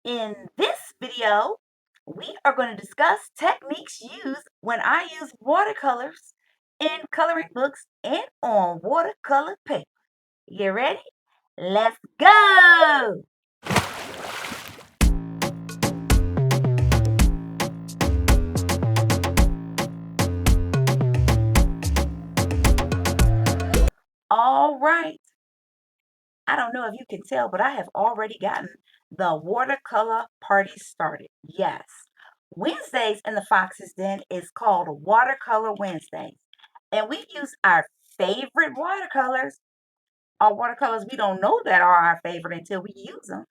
In this video, we are going to discuss techniques used when I use watercolors in coloring books and on watercolor paper. You ready? Let's go! All right. I don't know if you can tell, but I have already gotten the watercolor party started. Yes. Wednesdays in the Fox's Den is called Watercolor Wednesdays. And we use our favorite watercolors, or watercolors we don't know that are our favorite until we use them,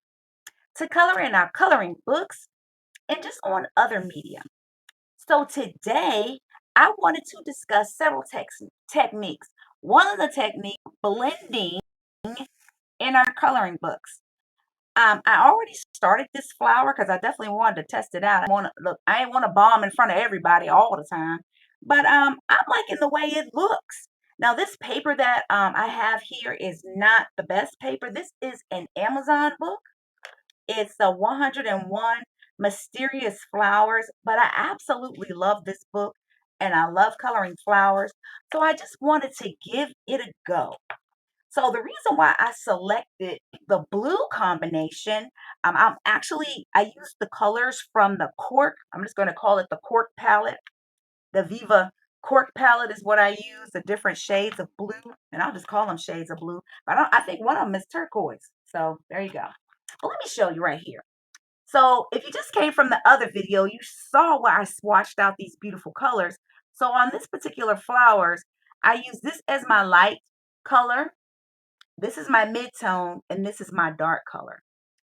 to color in our coloring books and just on other media. So today, I wanted to discuss several techniques. One of the techniques, blending in our coloring books. I already started this flower because I definitely wanted to test it out. I ain't want to bomb in front of everybody all the time, but I'm liking the way it looks. Now this paper that I have here is not the best paper. This is an Amazon book. It's a 101 Mysterious Flowers, but I absolutely love this book and I love coloring flowers. So I just wanted to give it a go. So the reason why I selected the blue combination, I used the colors from the cork. I'm just going to call it the cork palette. The Viva cork palette is what I use, the different shades of blue, and I'll just call them shades of blue. I think one of them is turquoise. So there you go. But let me show you right here. So if you just came from the other video, you saw where I swatched out these beautiful colors. So on this particular flowers, I use this as my light color, this is my mid-tone, and this is my dark color.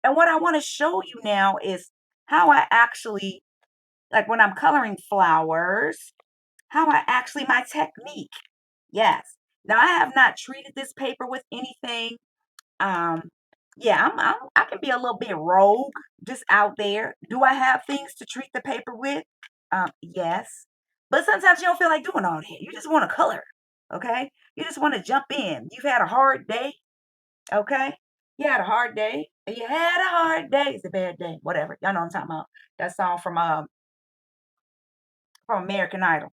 And what I want to show you now is how I actually, like when I'm coloring flowers, my technique. Yes. Now I have not treated this paper with anything. Um, yeah, I can be a little bit rogue just out there. Do I have things to treat the paper with? Yes. But sometimes you don't feel like doing all that. You just want to color. Okay? You just want to jump in. You've had a hard day. Okay? You had a hard day. You had a hard day. It's a bad day. Whatever. Y'all know what I'm talking about. That song from American Idol.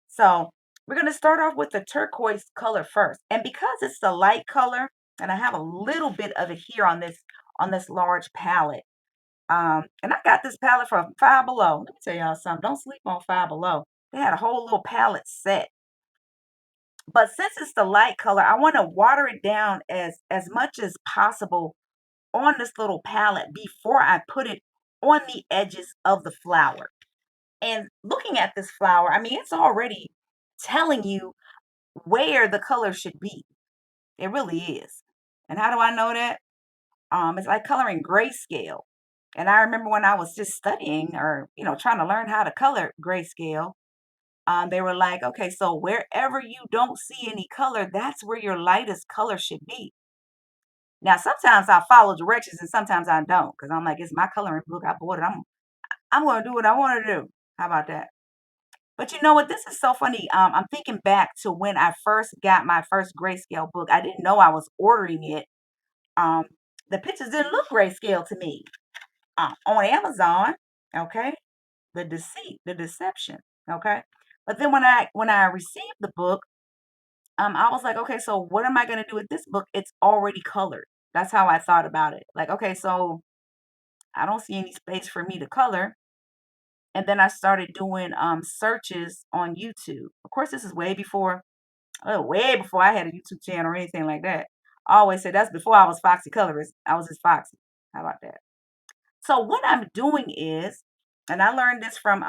So we're gonna start off with the turquoise color first. And because it's the light color, and I have a little bit of it here on this large palette. And I got this palette from Five Below. Let me tell y'all something. Don't sleep on Five Below. They had a whole little palette set. But since it's the light color, I want to water it down as much as possible on this little palette before I put it on the edges of the flower. And looking at this flower, I mean, it's already telling you where the color should be. It really is. And how do I know that? It's like coloring grayscale. And I remember when I was just studying or, trying to learn how to color grayscale, they were like, okay, so wherever you don't see any color, that's where your lightest color should be. Now, sometimes I follow directions and sometimes I don't because I'm like, it's my coloring book. I bought it. I'm going to do what I want to do. How about that? But you know what? This is so funny. I'm thinking back to when I first got my first grayscale book. I didn't know I was ordering it. Um, the pictures didn't look grayscale to me. On Amazon, okay, the deceit, the deception, okay. But then when I received the book, I was like, okay, so what am I going to do with this book? It's already colored. That's how I thought about it. Like, okay, so I don't see any space for me to color. And then I started doing searches on YouTube. Of course, this is way before I had a YouTube channel or anything like that. I always said that's before I was Foxy Colorist. I was just Foxy. How about that? So what I'm doing is, and I learned this from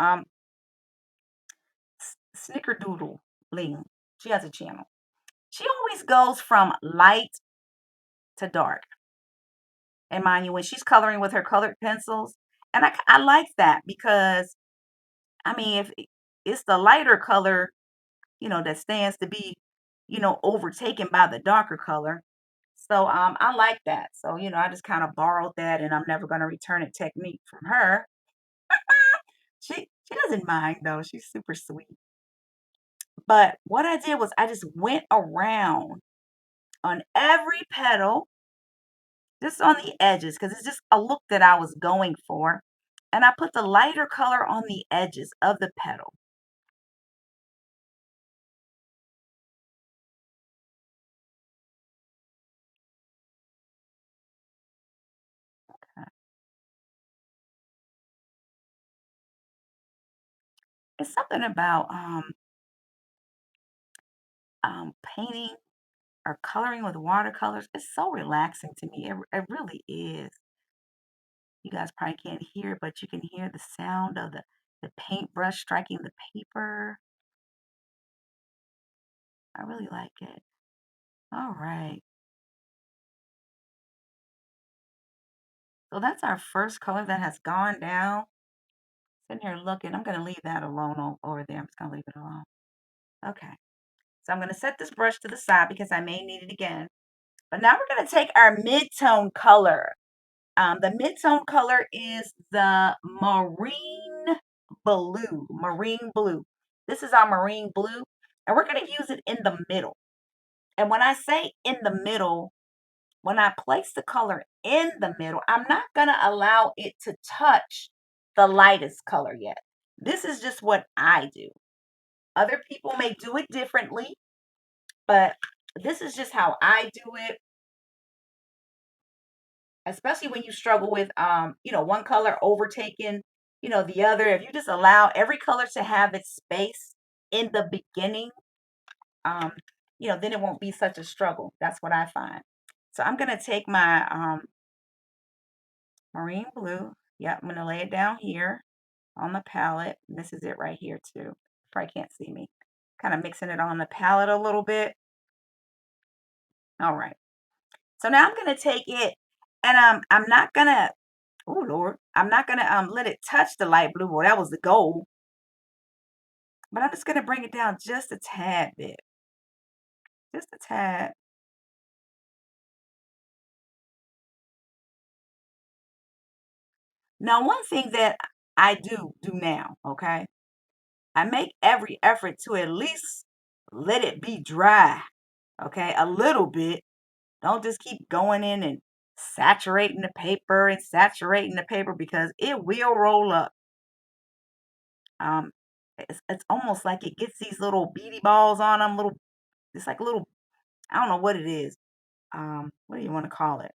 Snickerdoodling. She has a channel. She always goes from light to dark. And mind you, when she's coloring with her colored pencils, and I like that because I mean, if it's the lighter color, that stands to be, overtaken by the darker color. So I like that. So, I just kind of borrowed that and I'm never gonna return a technique from her. She doesn't mind though. She's super sweet. But what I did was I just went around on every petal, just on the edges, because it's just a look that I was going for. And I put the lighter color on the edges of the petal. It's something about painting or coloring with watercolors. It's so relaxing to me. It really is. You guys probably can't hear it, but you can hear the sound of the paintbrush striking the paper. I really like it. All right. So that's our first color that has gone down. Sitting here looking. I'm going to leave that alone over there. I'm just going to leave it alone. Okay. So I'm going to set this brush to the side because I may need it again. But now we're going to take our mid-tone color. The mid-tone color is the marine blue. Marine blue. This is our marine blue. And we're going to use it in the middle. And when I say in the middle, when I place the color in the middle, I'm not going to allow it to touch the lightest color yet. This is just what I do. Other people may do it differently, but this is just how I do it, especially when you struggle with one color overtaking, the other. If you just allow every color to have its space in the beginning, um, then it won't be such a struggle. That's what I find. So I'm gonna take my marine blue. Yep, I'm gonna lay it down here on the palette. This is it right here too. Probably can't see me. Kind of mixing it on the palette a little bit. All right. So now I'm gonna take it, and I'm not gonna. Oh Lord, I'm not gonna let it touch the light blue. Well, that was the goal, but I'm just gonna bring it down just a tad bit, just a tad. Now, one thing that I do now, okay, I make every effort to at least let it be dry, okay, a little bit. Don't just keep going in and saturating the paper because it will roll up. Um, it's almost like it gets these little beady balls on them, little. It's like little. I don't know what it is. What do you want to call it?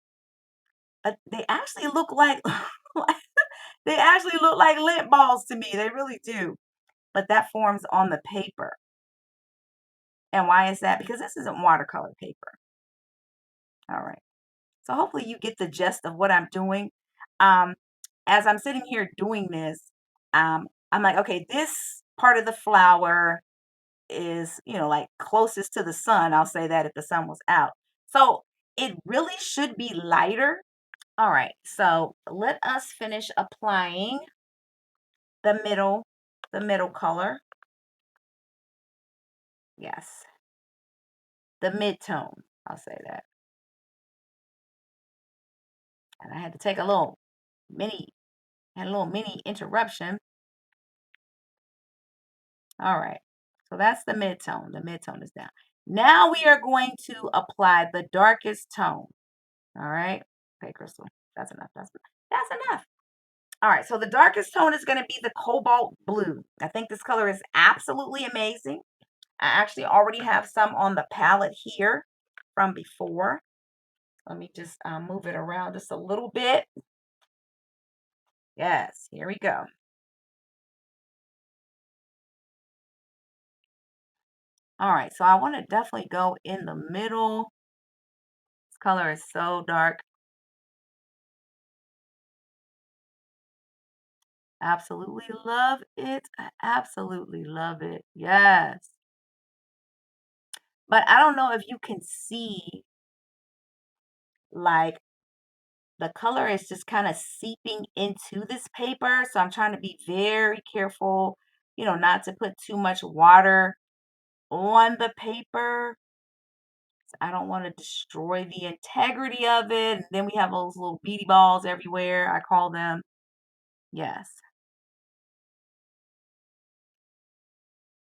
They actually look like they actually look like lint balls to me. They really do. But that forms on the paper. And why is that? Because this isn't watercolor paper. All right. So hopefully you get the gist of what I'm doing. Um, as I'm sitting here doing this, I'm like, okay, this part of the flower is, like closest to the sun. I'll say that if the sun was out. So it really should be lighter. All right. So let us finish applying the middle, the middle color. Yes. The mid-tone. I'll say that. And I had to take a little mini, had a little mini interruption. All right. So that's the mid-tone. The mid-tone is down. Now we are going to apply the darkest tone. All right. Okay, Crystal. That's enough. That's enough. All right. So the darkest tone is going to be the cobalt blue. I think this color is absolutely amazing. I actually already have some on the palette here from before. Let me just move it around just a little bit. Yes, here we go. All right, so I want to definitely go in the middle. This color is so dark. Absolutely love it. I absolutely love it. Yes. But I don't know if you can see, like, the color is just kind of seeping into this paper. So I'm trying to be very careful, not to put too much water on the paper. I don't want to destroy the integrity of it. And then we have those little beady balls everywhere, I call them. Yes.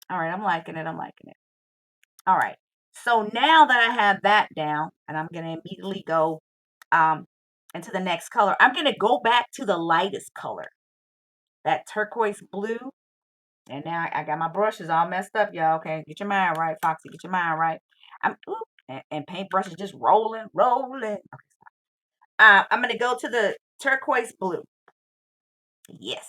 All right, I'm liking it. I'm liking it. All right. So now that I have that down, and I'm going to immediately go into the next color. I'm going to go back to the lightest color, that turquoise blue. And now I got my brushes all messed up, y'all. Okay, get your mind right, Foxy. Get your mind right. And paintbrush is just rolling, rolling. Okay, I'm gonna go to the turquoise blue. Yes,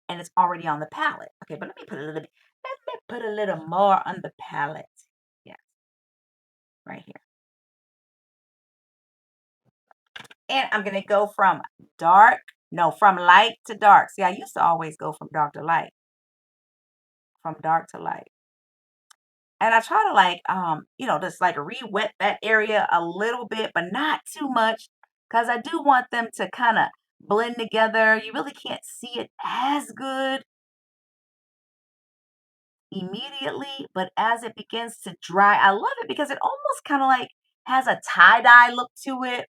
and it's already on the palette. Okay, but let me put a little bit. Let me put a little more on the palette. Yeah, right here. And I'm gonna go from dark, no, from light to dark. See, I used to always go from dark to light, from dark to light. And I try to like, just like re-wet that area a little bit, but not too much, because I do want them to kind of blend together. You really can't see it as good immediately, but as it begins to dry, I love it because it almost kind of like has a tie-dye look to it.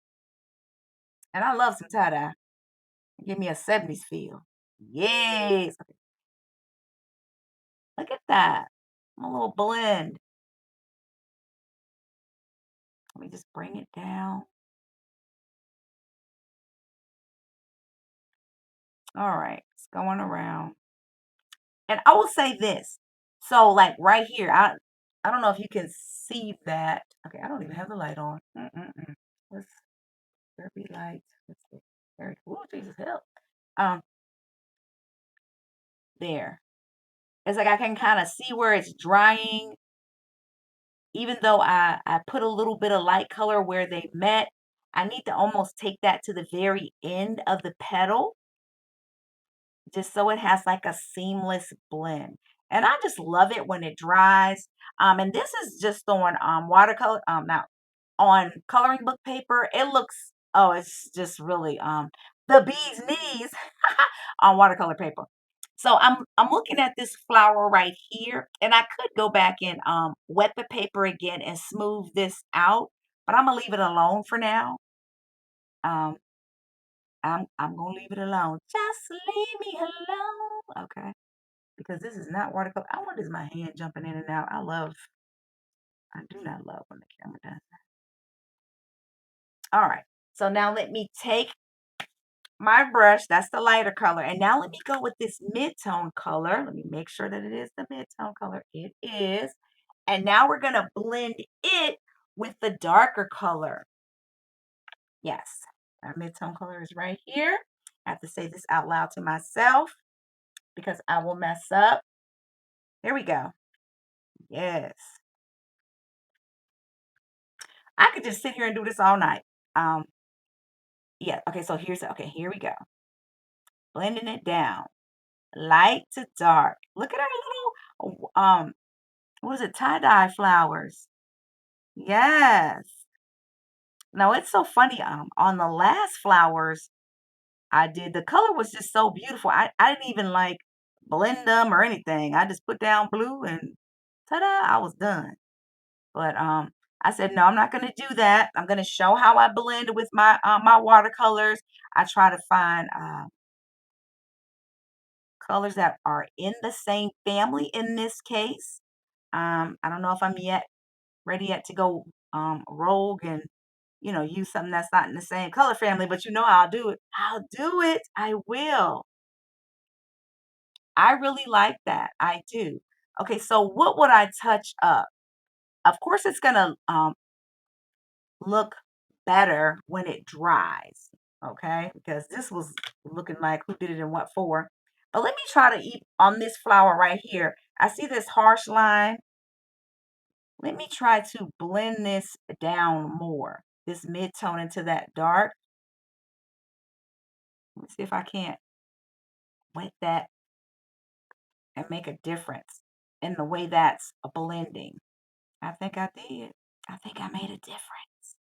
And I love some tie-dye. Give me a 70s feel. Yes. Look at that. A little blend. Let me just bring it down. All right. It's going around. And I will say this. So like right here, I don't know if you can see that. Okay, I don't even have the light on. Mm-mm-mm. Let's there be light. Let's see. There. Oh, Jesus help. Um, there. It's like I can kind of see where it's drying, even though I put a little bit of light color where they met. I need to almost take that to the very end of the petal just so it has like a seamless blend. And I just love it when it dries. And this is just on watercolor, now on coloring book paper. It looks, oh, it's just really the bee's knees on watercolor paper. So I'm looking at this flower right here, and I could go back and wet the paper again and smooth this out, but I'm gonna leave it alone for now. Um, I'm gonna leave it alone. Just leave me alone. Okay. Because this is not watercolor. I want is my hand jumping in and out. I do not love when the camera does that. All right. So now let me take my brush. That's the lighter color. And now let me go with this mid-tone color. Let me make sure that it is the mid-tone color. It is. And now we're going to blend it with the darker color. Yes. Our mid-tone color is right here. I have to say this out loud to myself because I will mess up. Here we go. Yes. I could just sit here and do this all night. Um, yeah, okay, so okay, here we go. Blending it down. Light to dark. Look at our little what is it? Tie-dye flowers. Yes. No, it's so funny. On the last flowers I did, the color was just so beautiful. I didn't even like blend them or anything. I just put down blue and ta-da, I was done. But I said, no, I'm not gonna do that. I'm gonna show how I blend with my watercolors. I try to find colors that are in the same family in this case. I don't know if I'm yet ready yet to go rogue and use something that's not in the same color family, but you know I'll do it. I'll do it. I will. I really like that. I do. Okay, so what would I touch up? Of course, it's gonna look better when it dries. Okay, because this was looking like who did it and what for. But let me try to eat on this flower right here. I see this harsh line. Let me try to blend this down more, this mid-tone into that dark. Let me see if I can't wet that and make a difference in the way that's blending. I think I did. I think I made a difference.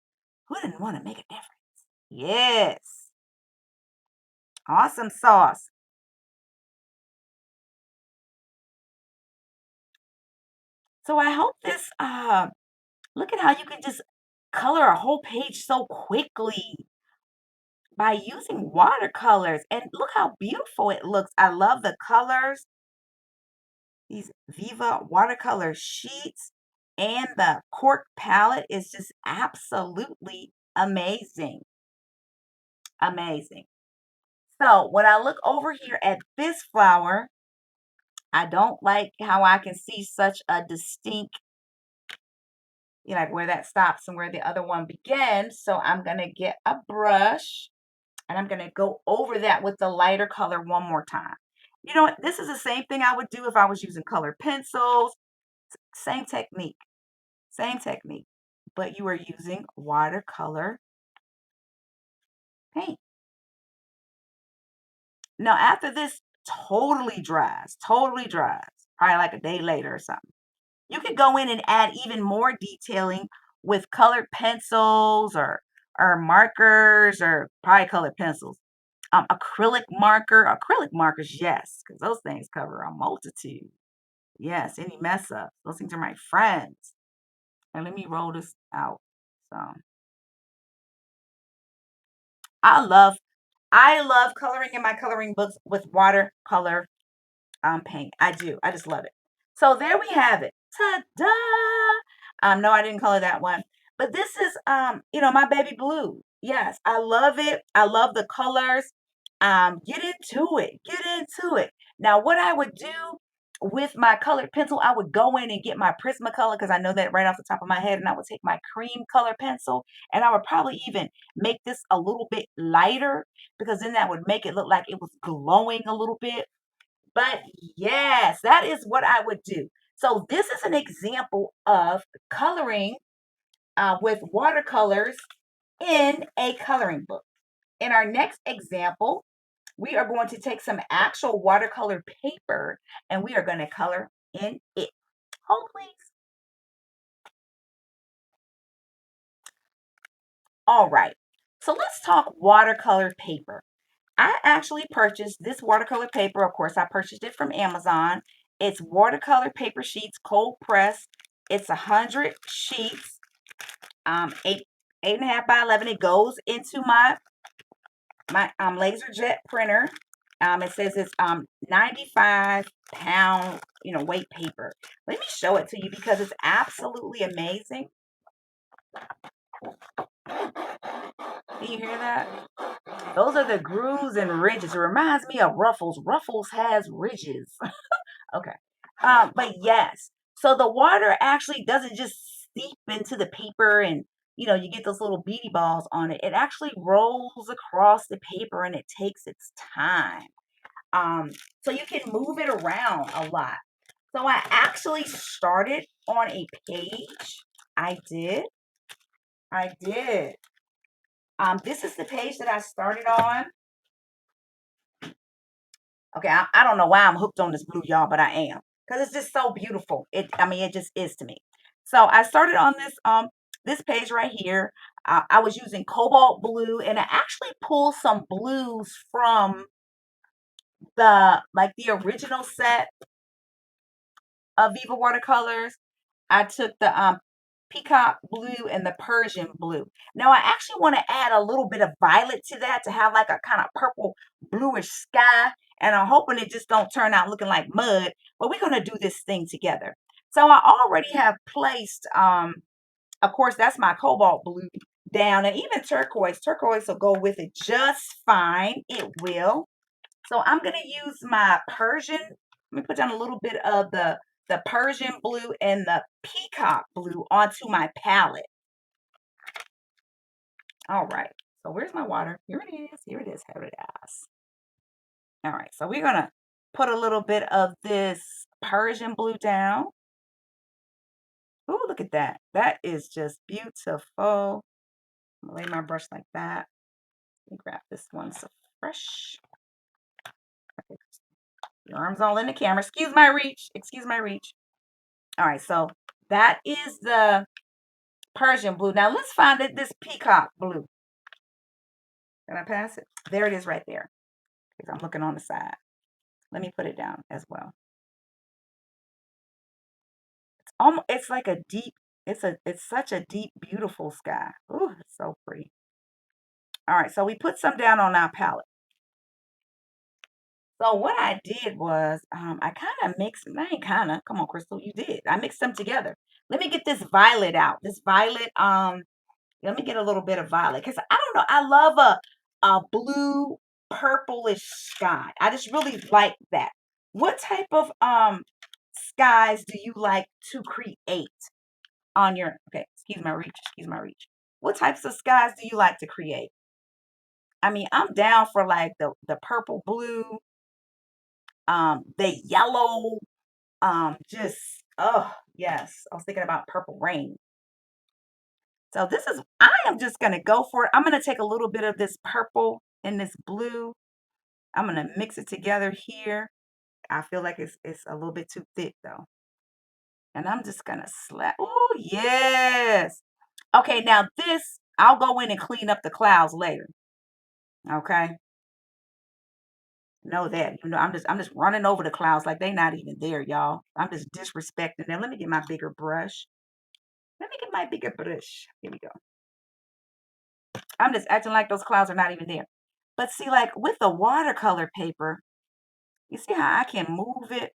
Who didn't want to make a difference? Yes. Awesome sauce. So I hope this, look at how you can just color a whole page so quickly by using watercolors. And look how beautiful it looks. I love the colors. These Viva watercolor sheets and the cork palette is just absolutely Amazing. Amazing. So when I look over here at this flower, I don't like how I can see such a distinct, like where that stops and where the other one begins. So I'm going to get a brush and I'm going to go over that with the lighter color one more time. You know what? This is the same thing I would do if I was using colored pencils. Same technique, same technique, but you are using watercolor paint. Now, after this totally dries, probably like a day later or something, you could go in and add even more detailing with colored pencils or markers or probably colored pencils. Acrylic markers, yes, because those things cover a multitude. Yes, any mess up. Those things are my friends. And let me roll this out. So I love I love coloring in my coloring books with watercolor paint. I do. I just love it. So there we have it. Ta-da! No, I didn't color that one. But this is my baby blue. Yes, I love it. I love the colors. Get into it. Get into it. Now, what I would do with my colored pencil, I would go in and get my Prismacolor because I know that right off the top of my head, and I would take my cream color pencil and I would probably even make this a little bit lighter because then that would make it look like it was glowing a little bit. But yes, that is what I would do. So this is an example of coloring with watercolors in a coloring book. In our next example, we are going to take some actual watercolor paper and we are going to color in it. Hold please. All right. So let's talk watercolor paper. I actually purchased this watercolor paper. Of course, I purchased it from Amazon. It's watercolor paper sheets, cold press. It's 100 sheets, eight and a half by 11. It goes into my laser jet printer. It says it's 95 pound weight paper. Let me show it to you because it's absolutely amazing. Can you hear that? Those are the grooves and ridges. It reminds me of Ruffles. Ruffles has ridges. Okay. But yes, so the water actually doesn't just seep into the paper and you get those little beady balls on it. It actually rolls across the paper and it takes its time. Um, so you can move it around a lot. So I actually started on a page. I did. I did. This is the page that I started on. Okay, I don't know why I'm hooked on this blue, y'all, but I am because it's just so beautiful. It just is to me. So I started on this page right here. I was using cobalt blue, and I actually pulled some blues from the original set of Viva watercolors. I took the peacock blue and the Persian blue. Now I actually want to add a little bit of violet to that to have like a kind of purple bluish sky. And I'm hoping it just don't turn out looking like mud, but we're going to do this thing together. So I already have placed, of course, that's my cobalt blue down and even turquoise. Turquoise will go with it just fine. It will. So I'm going to use my Persian. Let me put down a little bit of the Persian blue and the peacock blue onto my palette. All right. So where's my water? Here it is. Here it is. Here it is. All right. So we're going to put a little bit of this Persian blue down. Oh, look at that. That is just beautiful. I'm going to lay my brush like that. Let me grab this one so fresh. Okay. Your arm's all in the camera. Excuse my reach. Excuse my reach. All right. So that is the Persian blue. Now let's find this peacock blue. Can I pass it? There it is right there. Because I'm looking on the side. Let me put it down as well. It's like a deep, it's such a deep, beautiful sky. Ooh, it's so pretty. All right, so we put some down on our palette. So what I did was I kind of mixed, I ain't kind of, come on, Crystal, you did. I mixed them together. Let me get this violet out. This violet Let me get a little bit of violet because I don't know. I love a blue purplish sky. I just really like that. What type of skies do you like to create on your okay, excuse my reach. What types of skies do you like to create? I mean, I'm down for like the purple blue, the yellow, just oh yes. I was thinking about purple rain. So this is, I am just going to go for it. I'm going to take a little bit of this purple and this blue. I'm going to mix it together here. I feel like it's a little bit too thick though. And I'm just going to slap. Oh, yes. Okay, now this, I'll go in and clean up the clouds later. Okay. Know that. You know, I'm just running over the clouds like they not even there, y'all. I'm just disrespecting them. Let me get my bigger brush. Let me get my bigger brush. Here we go. I'm just acting like those clouds are not even there. But see, like with the watercolor paper, you see how I can move it?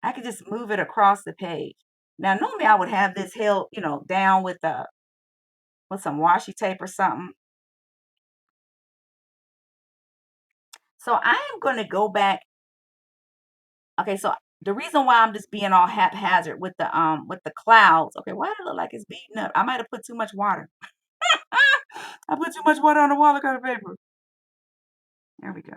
I can just move it across the page. Now, normally I would have this held, down with some washi tape or something. So I am going to go back. Okay, so the reason why I'm just being all haphazard with the clouds. Okay, why does it look like it's beating up? I might have put too much water. I put too much water on the watercolor paper. There we go.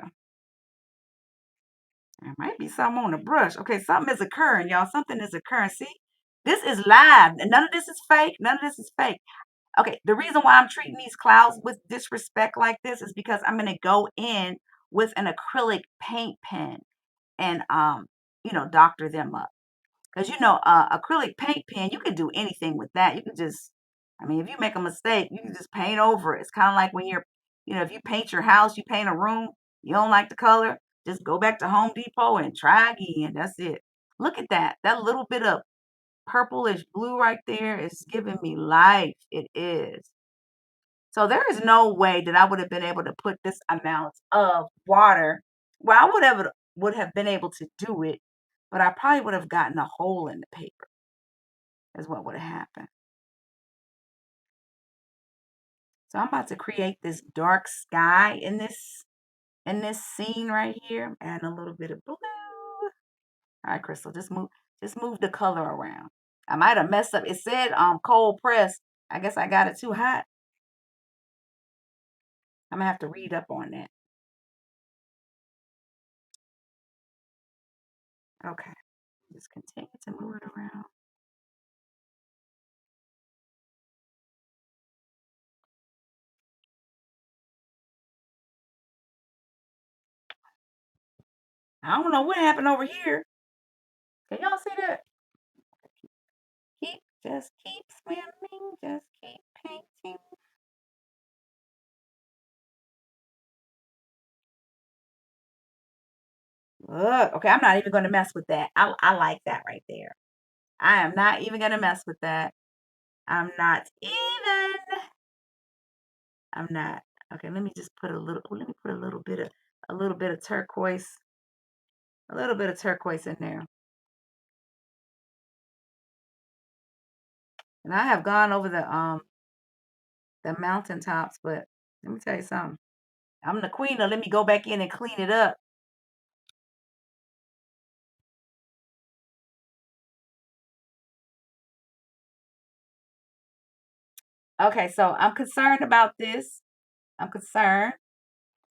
There might be something on the brush. Okay, something is occurring, y'all. Something is occurring. See, this is live. None of this is fake. None of this is fake. Okay, the reason why I'm treating these clouds with disrespect like this is because I'm going to go in with an acrylic paint pen and doctor them up. Because acrylic paint pen, you can do anything with that. You can just, I mean, if you make a mistake, you can just paint over it. It's kind of like when if you paint your house, you paint a room, you don't like the color, just go back to Home Depot and try again. That's it. Look at that. That little bit of purplish blue right there is giving me life. It is. So there is no way that I would have been able to put this amount of water. Well, I would have been able to do it, but I probably would have gotten a hole in the paper, is what would have happened. So I'm about to create this dark sky in this scene right here. Add a little bit of blue. All right, Crystal, just move the color around. I might have messed up. It said cold press. I guess I got it too hot. I'm gonna have to read up on that. Okay. Just continue to move it around. I don't know what happened over here. Can y'all see that? Just keep swimming, just keep painting. Look, okay, I'm not even gonna mess with that. I like that right there. I am not even gonna mess with that. I'm not even. I'm not. Okay, let me just put a little. Let me put a little bit of turquoise, a little bit of turquoise in there. And I have gone over the mountaintops, but let me tell you something. I'm the queen of let me go back in and clean it up. Okay, so I'm concerned about this. I'm concerned.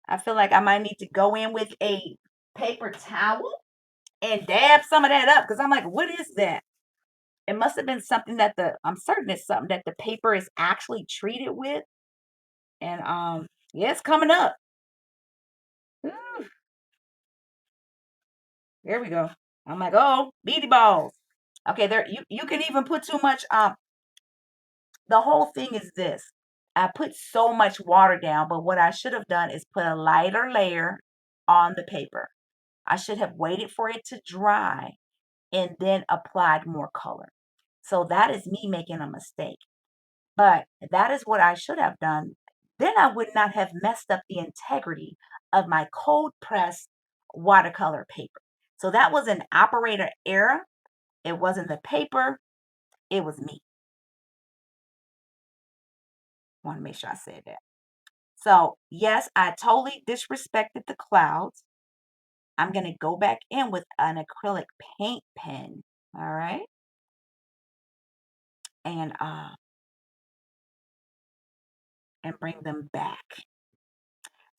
I feel like I might need to go in with a paper towel and dab some of that up because I'm like, what is that? It must have been something I'm certain it's something that the paper is actually treated with. And yeah, it's coming up. Ooh, there we go. I'm like, oh, beady balls. Okay, there you can even put too much. The whole thing is this. I put so much water down, but what I should have done is put a lighter layer on the paper. I should have waited for it to dry and then applied more color. So that is me making a mistake. But that is what I should have done. Then I would not have messed up the integrity of my cold pressed watercolor paper. So that was an operator error. It wasn't the paper, it was me. Want to make sure I said that. So, yes, I totally disrespected the clouds. I'm going to go back in with an acrylic paint pen. All right. And bring them back.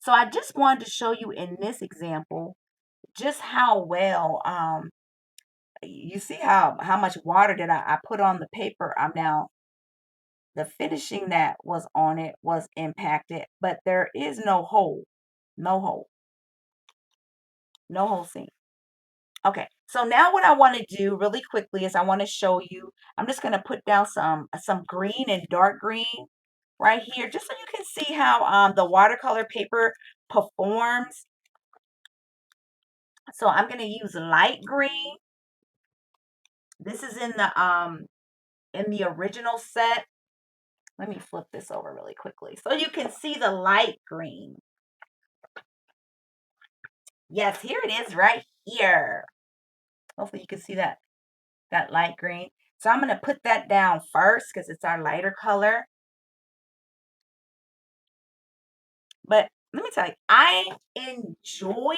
So I just wanted to show you in this example just how well you see how much water that I put on the paper. I'm now the finishing that was on it was impacted, but there is no hole. No hole. No hole seen. Okay, so now what I want to do really quickly is I want to show you, I'm just going to put down some green and dark green right here, just so you can see how the watercolor paper performs. So I'm going to use light green. This is in the original set. Let me flip this over really quickly so you can see the light green. Yes, here it is right here. Hopefully you can see that light green. So I'm going to put that down first because it's our lighter color. But let me tell you, I enjoy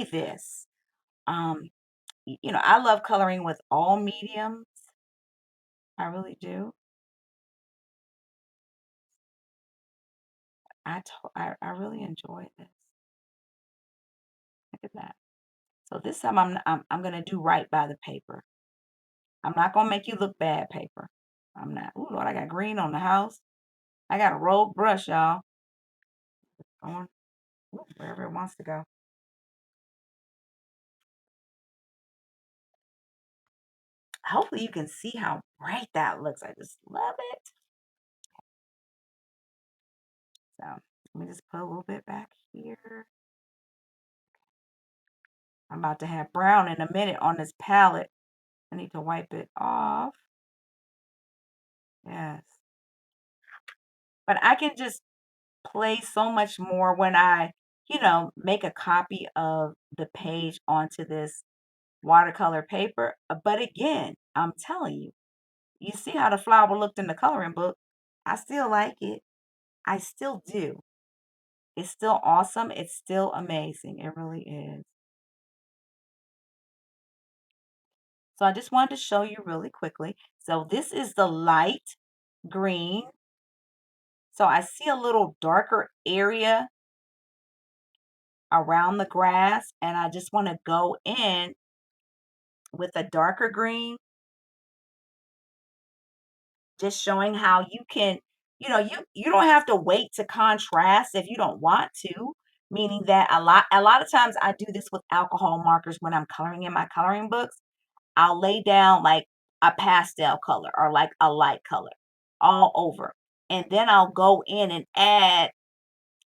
this. Um, I love coloring with all mediums. I really do. I really enjoy this. Look at that. So this time I'm gonna do right by the paper. I'm not gonna make you look bad, paper. I'm not. Ooh, Lord, I got green on the house. I got a rolled brush, y'all. Going wherever it wants to go. Hopefully you can see how bright that looks. I just love it. So let me just put a little bit back here. I'm about to have brown in a minute on this palette. I need to wipe it off. Yes. But I can just play so much more when I, make a copy of the page onto this watercolor paper. But again, I'm telling you, you see how the flower looked in the coloring book. I still like it. I still do. It's still awesome. It's still amazing. It really is. So I just wanted to show you really quickly. So this is the light green. So I see a little darker area around the grass, and I just want to go in with a darker green, just showing how you can, you don't have to wait to contrast if you don't want to, meaning that a lot of times I do this with alcohol markers when I'm coloring in my coloring books. I'll lay down like a pastel color or like a light color all over. And then I'll go in and add,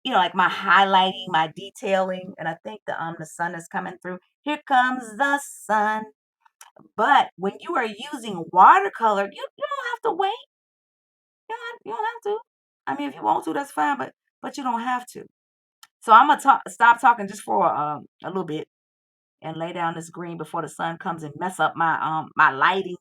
like my highlighting, my detailing. And I think the sun is coming through. Here comes the sun. But when you are using watercolor, you don't have to wait. You don't have to. I mean, if you want to, that's fine, but you don't have to. So I'm gonna stop talking just for a little bit and lay down this green before the sun comes and mess up my lighting. My lighting.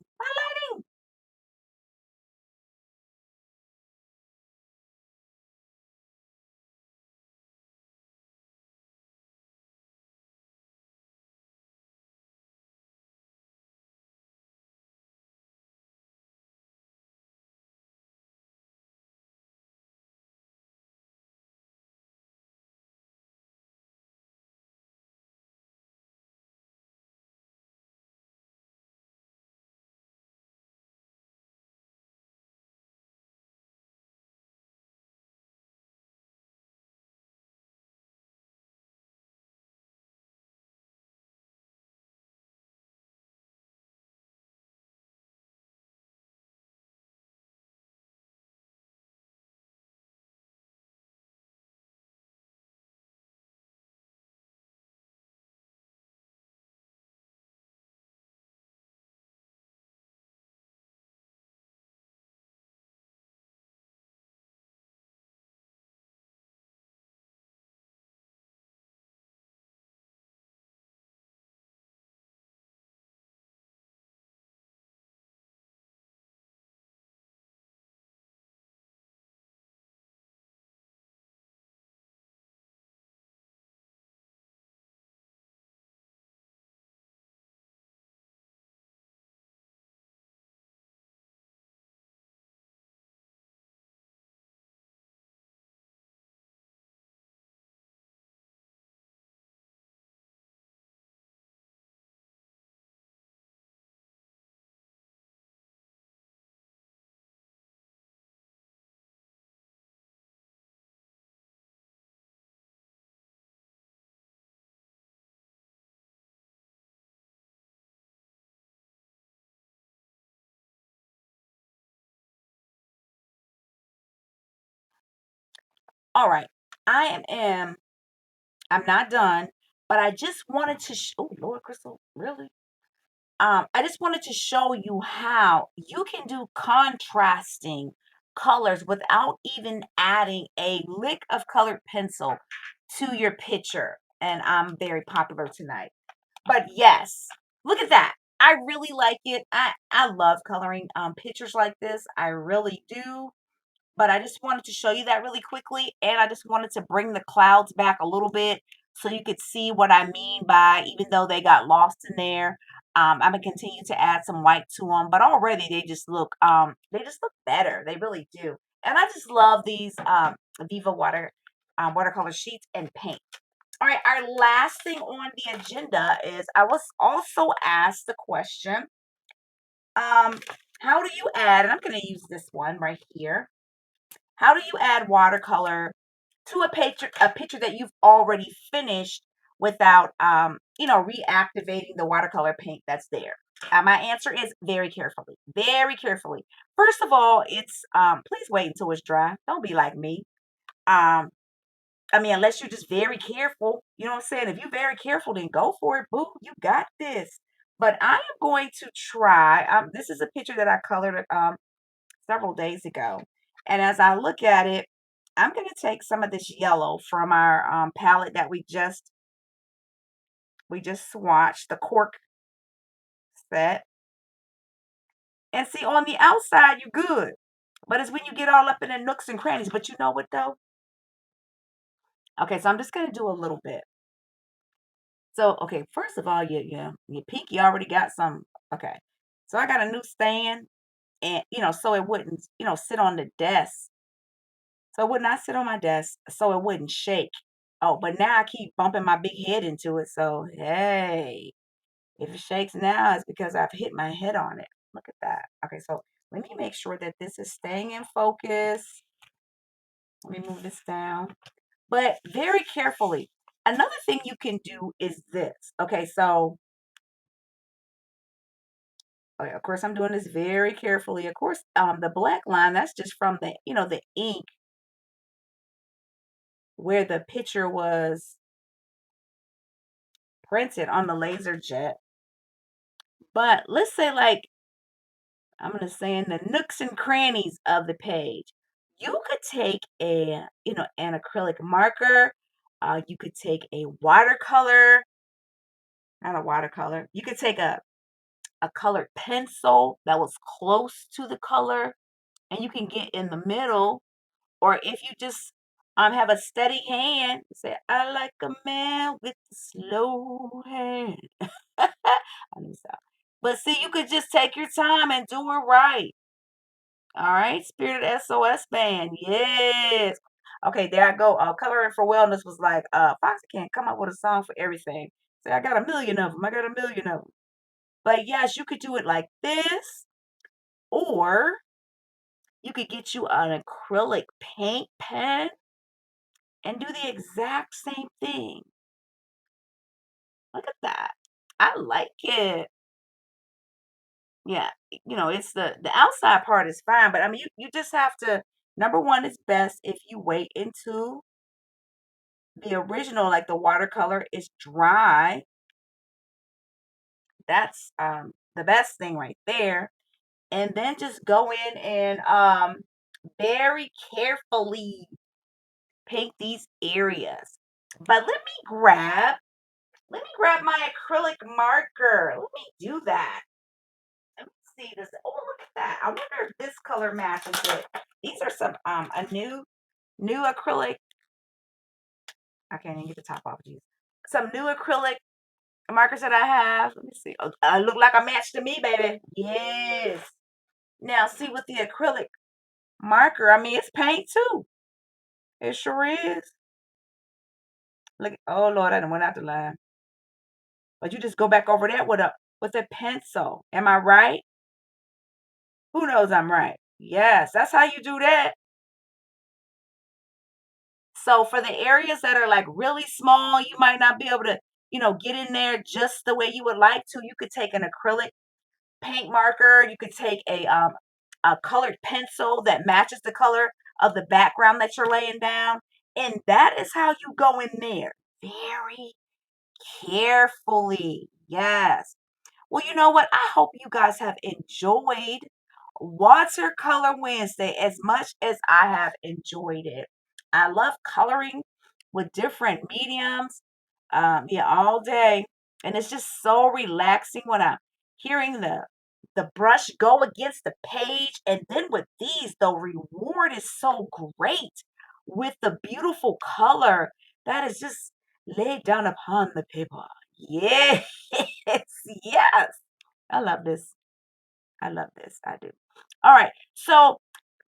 All right. I'm not done, but I just wanted to oh Lord Crystal, really? I just wanted to show you how you can do contrasting colors without even adding a lick of colored pencil to your picture. And I'm very popular tonight. But yes, look at that. I really like it. I love coloring pictures like this. I really do. But I just wanted to show you that really quickly, and I just wanted to bring the clouds back a little bit so you could see what I mean by, even though they got lost in there, I'm gonna continue to add some white to them, but already they just look better. They really do. And I just love these Viva watercolor sheets and paint. All right, our last thing on the agenda is I was also asked the question, um, how do you add, and I'm gonna use this one right here. How do you add watercolor to a picture that you've already finished without reactivating the watercolor paint that's there? My answer is very carefully. Very carefully. First of all, it's please wait until it's dry. Don't be like me. Um I mean, unless you're just very careful, you know what I'm saying? If you're very careful, then go for it, boo. You got this. But I am going to try. This is a picture that I colored several days ago. And as I look at it, I'm going to take some of this yellow from our palette that we just swatched, the cork set. And see, on the outside, you're good. But it's when you get all up in the nooks and crannies. But you know what, though? Okay, so I'm just going to do a little bit. So, okay, first of all, your pinky already got some. Okay, so I got a new stand, and so it wouldn't, sit on the desk. So it would not sit on my desk, so it wouldn't shake. Oh, but now I keep bumping my big head into it. So, hey, if it shakes now, it's because I've hit my head on it. Look at that. Okay, so let me make sure that this is staying in focus. Let me move this down. But very carefully. Another thing you can do is this. Okay, so okay, of course I'm doing this very carefully. Of course, the black line, that's just from the ink where the picture was printed on the laser jet. But let's say, like, I'm going to say in the nooks and crannies of the page, you could take an acrylic marker. You could take a watercolor, not a watercolor. You could take a colored pencil that was close to the color, and you can get in the middle. Or if you just have a steady hand, say, I like a man with a slow hand. I need to stop. But see, you could just take your time and do it right. All right, Spirit SOS Band. Yes. Okay, there I go. Coloring for Wellness was like, Foxy can't come up with a song for everything. Say, I got a million of them. I got a million of them. But yes, you could do it like this, or you could get you an acrylic paint pen and do the exact same thing. Look at that. I like it. Yeah, it's the outside part is fine, but I mean, you just have to. Number one, it's best if you wait until the original, like the watercolor, is dry. That's the best thing right there. And then just go in and very carefully paint these areas. But let me grab my acrylic marker. Let me do that. Let me see this. Oh, look at that. I wonder if this color matches it. These are some a new acrylic. I can't even get the top off of these. Some new acrylic markers that I have. Let me see. Oh, I look like a match to me, baby. Yes. Now see with the acrylic marker, I mean it's paint too. It sure is. Look, oh Lord, I done went out the line. But you just go back over there with a pencil. Am I right? Who knows I'm right? Yes, that's how you do that. So for the areas that are like really small, you might not be able to, get in there just the way you would like to. You could take an acrylic paint marker. You could take a colored pencil that matches the color of the background that you're laying down, And that is how you go in there. Very carefully. Yes. Well, you know what? I hope you guys have enjoyed Watercolor Wednesday as much as I have enjoyed it. I love coloring with different mediums, yeah, all day, and it's just so relaxing when I'm hearing the brush go against the page, and then with these, the reward is so great with the beautiful color that is just laid down upon the paper. Yes, yes. I love this. I love this. I do. All right. So,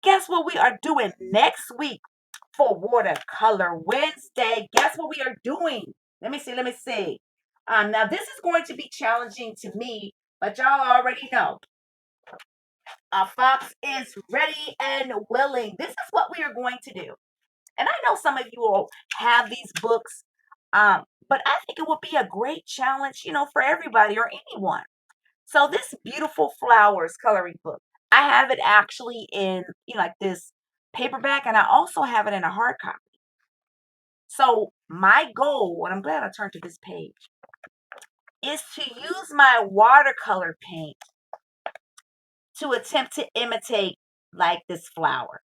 guess what we are doing next week for Watercolor Wednesday? Guess what we are doing? Let me see. Let me see. Now, this is going to be challenging to me, but y'all already know. Fox is ready and willing. This is what we are going to do. And I know some of you all have these books, but I think it would be a great challenge, for everybody or anyone. So this beautiful flowers coloring book, I have it actually in like this paperback, and I also have it in a hard copy. So my goal, and I'm glad I turned to this page, is to use my watercolor paint to attempt to imitate like this flower.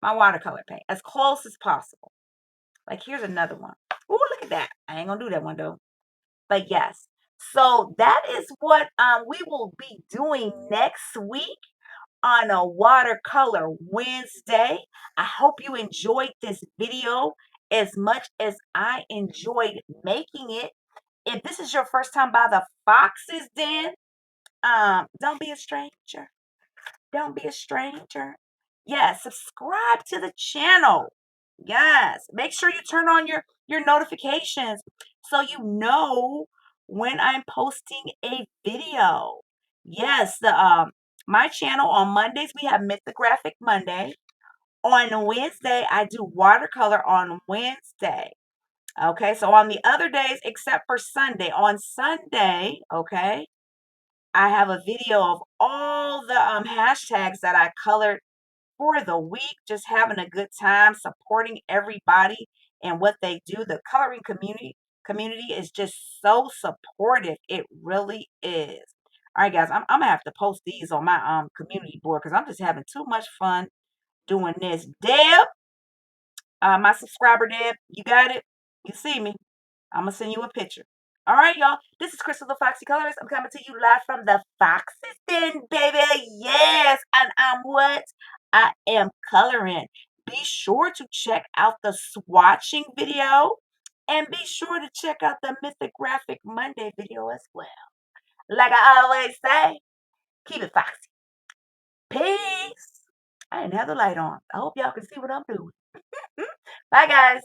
My watercolor paint as close as possible. Like here's another one. Oh, look at that. I ain't gonna do that one though. But yes. So that is what we will be doing next week on a Watercolor Wednesday. I hope you enjoyed this video as much as I enjoyed making it. If this is your first time by the Fox's Den, don't be a stranger. Don't be a stranger. Yes, subscribe to the channel. Yes, make sure you turn on your notifications so you know when I'm posting a video. Yes, the my channel on Mondays we have Mythographic Monday. On Wednesday I do watercolor on Wednesday. Okay, so on the other days except for Sunday, on Sunday, okay, I have a video of all the hashtags that I colored for the week, just having a good time, supporting everybody and what they do. The coloring community is just so supportive. It really is. All right, guys, I'm gonna have to post these on my community board because I'm just having too much fun doing this. Deb, my subscriber Deb, you got it? You see me? I'm gonna send you a picture. All right, y'all. This is Crystal the Foxy Colorist. I'm coming to you live from the Fox's Den, baby. Yes, and I'm what? I am coloring. Be sure to check out the swatching video, and be sure to check out the Mythographic Monday video as well. Like I always say, keep it foxy. Peace. I didn't have the light on. I hope y'all can see what I'm doing. Bye, guys.